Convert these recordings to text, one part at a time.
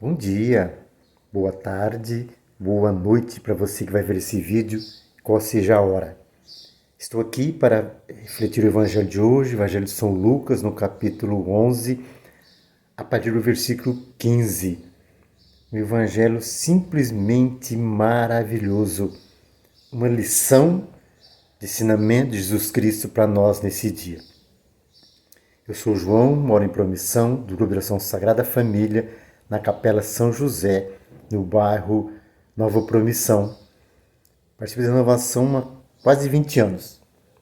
Bom dia, boa tarde, boa noite para você que vai ver esse vídeo, qual seja a hora. Estou aqui para refletir o Evangelho de hoje, o Evangelho de São Lucas, no capítulo 11, a partir do versículo 15. Um Evangelho simplesmente maravilhoso, uma lição de ensinamento de Jesus Cristo para nós nesse dia. Eu sou João, moro em Promissão, do Grupo de Oração Sagrada Família, na Capela São José, no bairro Nova Promissão. Participo da renovação há quase 20 anos.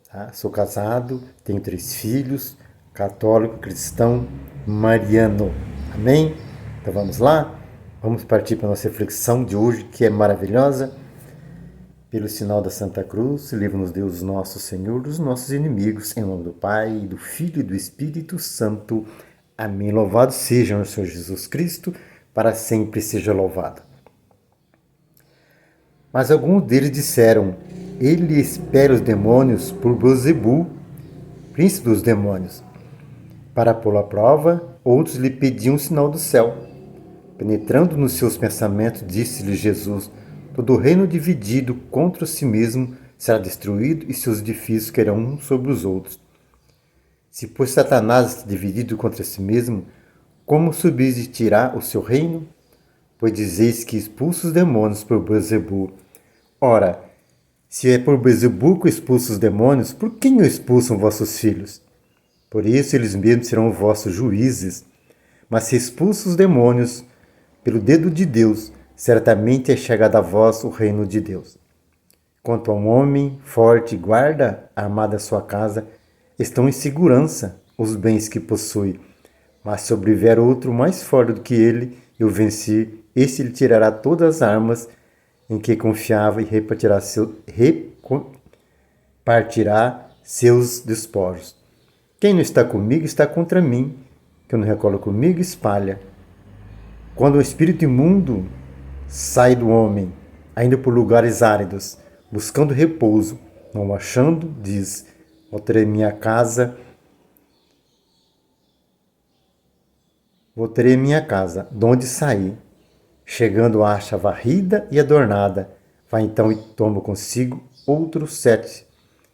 Tá? Sou casado, tenho 3 filhos, católico, cristão, mariano. Amém? Então vamos lá? Vamos partir para a nossa reflexão de hoje, que é maravilhosa. Pelo sinal da Santa Cruz, livra-nos Deus nosso Senhor dos nossos inimigos, em nome do Pai, do Filho e do Espírito Santo. Amém. Louvado seja o Senhor Jesus Cristo, para sempre seja louvado. Mas alguns deles disseram, ele espera os demônios por Beelzebul, príncipe dos demônios. Para pô-lo à prova, outros lhe pediam um sinal do céu. Penetrando nos seus pensamentos, disse-lhe Jesus, todo reino dividido contra si mesmo será destruído e seus edifícios cairão uns sobre os outros. Se, pois, Satanás está dividido contra si mesmo, como subsistirá o seu reino? Pois dizeis que expulsa os demônios por Beelzebul. Ora, se é por Beelzebul que expulsa os demônios, por quem o expulsam vossos filhos? Por isso eles mesmos serão vossos juízes. Mas se expulsa os demônios pelo dedo de Deus, certamente é chegado a vós o reino de Deus. Quanto a um homem forte guarda armada a sua casa, estão em segurança os bens que possui. Mas se sobrevier outro mais forte do que ele, e o vencer, este lhe tirará todas as armas em que confiava e repartirá seus despojos. Quem não está comigo está contra mim. Quem não recola comigo espalha. Quando o espírito imundo sai do homem, ainda por lugares áridos, buscando repouso, não achando, diz, voltarei à minha casa, de onde saí. Chegando acha varrida e adornada, vai então e toma consigo outros 7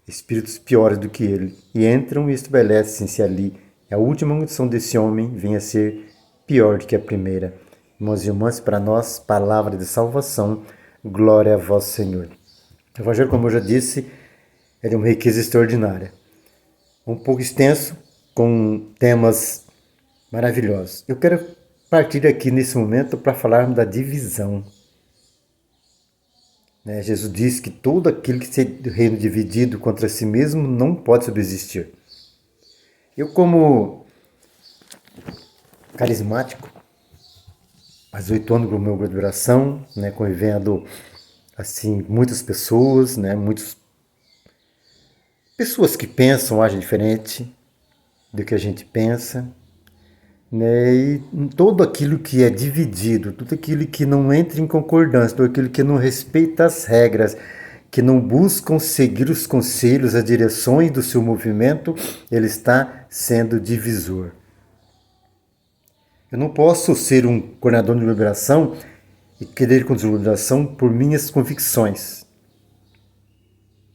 espíritos piores do que ele, e entram e estabelecem-se ali. E a última condição desse homem vem a ser pior do que a primeira. Irmãos e irmãs, para nós, palavra de salvação, glória a vós, Senhor. O Evangelho, como eu já disse, é de uma riqueza extraordinária. Um pouco extenso, com temas maravilhosos. Eu quero partir aqui nesse momento para falarmos da divisão. Jesus diz que todo aquele que tem reino dividido contra si mesmo não pode subsistir. Eu, como carismático, há 8 anos no meu grupo de oração, convivendo assim, muitas pessoas, muitas pessoas que pensam, agem diferente do que a gente pensa, e todo aquilo que é dividido, tudo aquilo que não entra em concordância, tudo aquilo que não respeita as regras, que não buscam seguir os conselhos, as direções do seu movimento, ele está sendo divisor. Eu não posso ser um coordenador de liberação e querer conduzir a liberação por minhas convicções.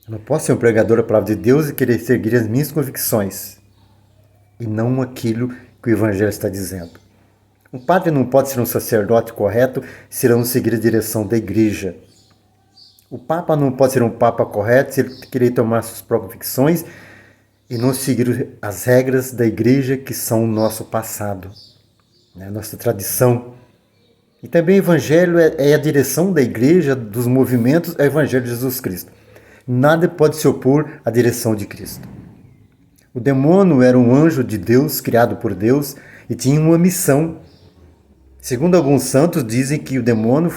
Eu não posso ser um pregador da palavra de Deus e querer seguir as minhas convicções e não aquilo que o Evangelho está dizendo. Um padre não pode ser um sacerdote correto se ele não seguir a direção da igreja. O Papa não pode ser um Papa correto se ele querer tomar suas próprias convicções e não seguir as regras da igreja que são o nosso passado, a nossa tradição. E também o Evangelho é a direção da igreja, dos movimentos, é o Evangelho de Jesus Cristo. Nada pode se opor à direção de Cristo. O demônio era um anjo de Deus, criado por Deus, e tinha uma missão. Segundo alguns santos, dizem que o demônio,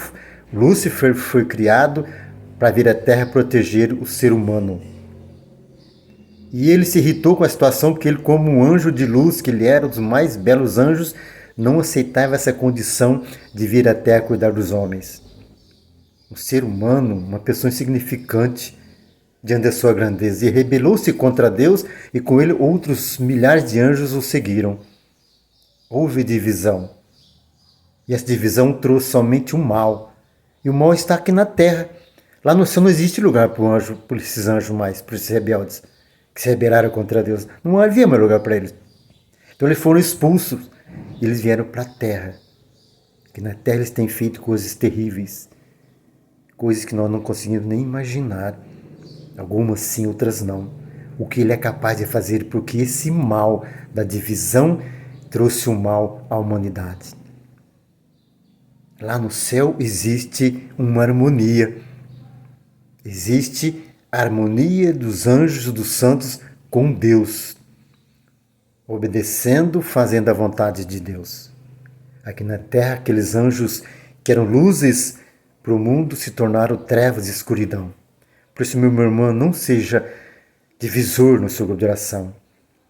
Lúcifer, foi criado para vir à Terra proteger o ser humano. E ele se irritou com a situação, porque ele, como um anjo de luz, que ele era um dos mais belos anjos, não aceitava essa condição de vir à Terra cuidar dos homens. Um ser humano, uma pessoa insignificante, diante da sua grandeza, e rebelou-se contra Deus, e com ele outros milhares de anjos o seguiram. Houve divisão. E essa divisão trouxe somente o mal. E o mal está aqui na terra. Lá no céu não existe lugar para um anjo, para esses anjos mais, para esses rebeldes que se rebelaram contra Deus. Não havia mais lugar para eles. Então eles foram expulsos e eles vieram para a terra. Que na terra eles têm feito coisas terríveis, coisas que nós não conseguimos nem imaginar. Algumas sim, outras não. O que ele é capaz de fazer, porque esse mal da divisão trouxe o mal à humanidade. Lá no céu existe uma harmonia. Existe a harmonia dos anjos e dos santos com Deus, obedecendo, fazendo a vontade de Deus. Aqui na terra, aqueles anjos que eram luzes para o mundo se tornaram trevas e escuridão. Por isso, meu irmão, não seja divisor no seu grupo de oração,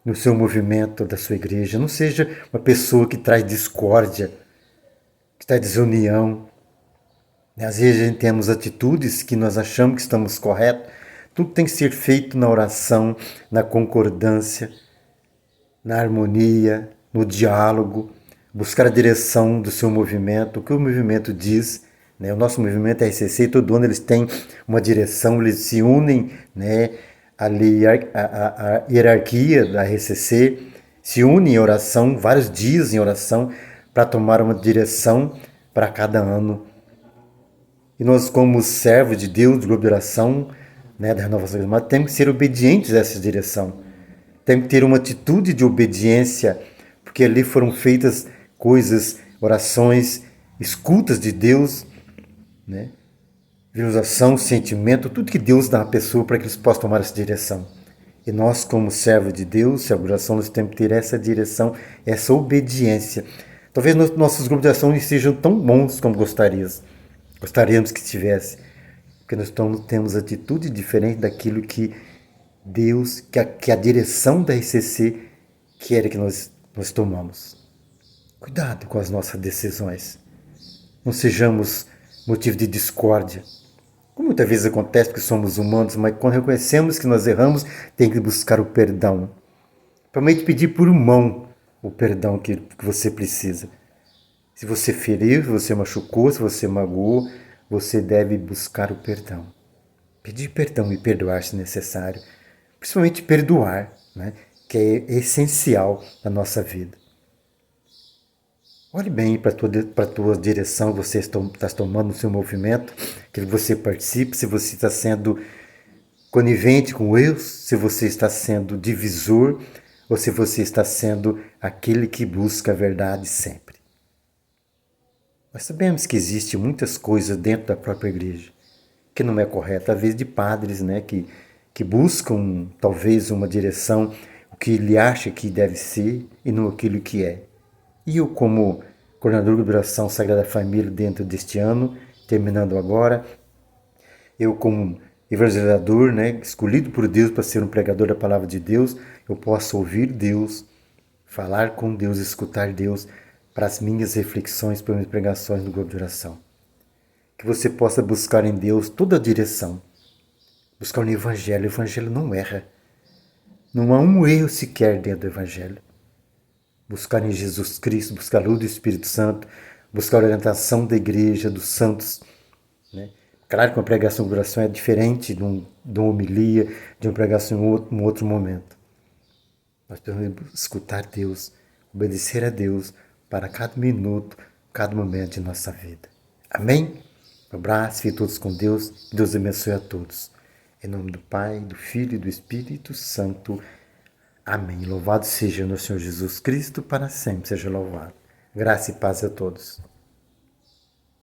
no seu movimento da sua igreja. Não seja uma pessoa que traz discórdia, que traz desunião. Às vezes a gente temos atitudes que nós achamos que estamos corretos. Tudo tem que ser feito na oração, na concordância, na harmonia, no diálogo, buscar a direção do seu movimento, o que o movimento diz. O nosso movimento é RCC, todo ano eles têm uma direção, eles se unem, ali a hierarquia da RCC, se unem em oração, vários dias em oração, para tomar uma direção para cada ano. E nós, como servos de Deus, do grupo de oração, da Renovação Carismática, temos que ser obedientes a essa direção. Temos que ter uma atitude de obediência, porque ali foram feitas coisas, orações, escutas de Deus, visualização, sentimento, tudo que Deus dá à pessoa para que eles possam tomar essa direção. E nós, como servos de Deus, servos de oração, nós temos que ter essa direção, essa obediência. Talvez nossos grupos de oração não sejam tão bons como gostaríamos que estivesse, porque nós temos atitude diferente daquilo que Deus, que a direção da RCC quer que nós tomamos. Cuidado com as nossas decisões. Não sejamos motivo de discórdia. Como muitas vezes acontece porque somos humanos, mas quando reconhecemos que nós erramos, tem que buscar o perdão. Primeiro pedir por mão o perdão que você precisa. Se você feriu, se você machucou, se você magoou, você deve buscar o perdão. Pedir perdão e perdoar se necessário. Principalmente perdoar, que é essencial na nossa vida. Olhe bem para a tua direção que você está tomando no seu movimento, que você participe, se você está sendo conivente com erros, se você está sendo divisor, ou se você está sendo aquele que busca a verdade sempre. Nós sabemos que existem muitas coisas dentro da própria igreja que não é correta, às vezes de padres, que buscam talvez uma direção, o que ele acha que deve ser e não aquilo que é. E eu, como coordenador de oração Sagrada Família dentro deste ano, terminando agora, eu como evangelizador, escolhido por Deus para ser um pregador da palavra de Deus, eu posso ouvir Deus, falar com Deus, escutar Deus para as minhas reflexões, para as minhas pregações no grupo de oração. Que você possa buscar em Deus toda a direção. Buscar no Evangelho. O Evangelho não erra. Não há um erro sequer dentro do Evangelho. Buscar em Jesus Cristo, buscar a luz do Espírito Santo, buscar a orientação da igreja, dos santos. Claro que uma pregação de oração é diferente de uma homilia, de uma pregação em um outro momento. Nós precisamos escutar Deus, obedecer a Deus para cada minuto, cada momento de nossa vida. Amém? Um abraço, fiquem todos com Deus. Deus abençoe a todos. Em nome do Pai, do Filho e do Espírito Santo. Amém. Louvado seja o Senhor Jesus Cristo, para sempre seja louvado. Graça e paz a todos.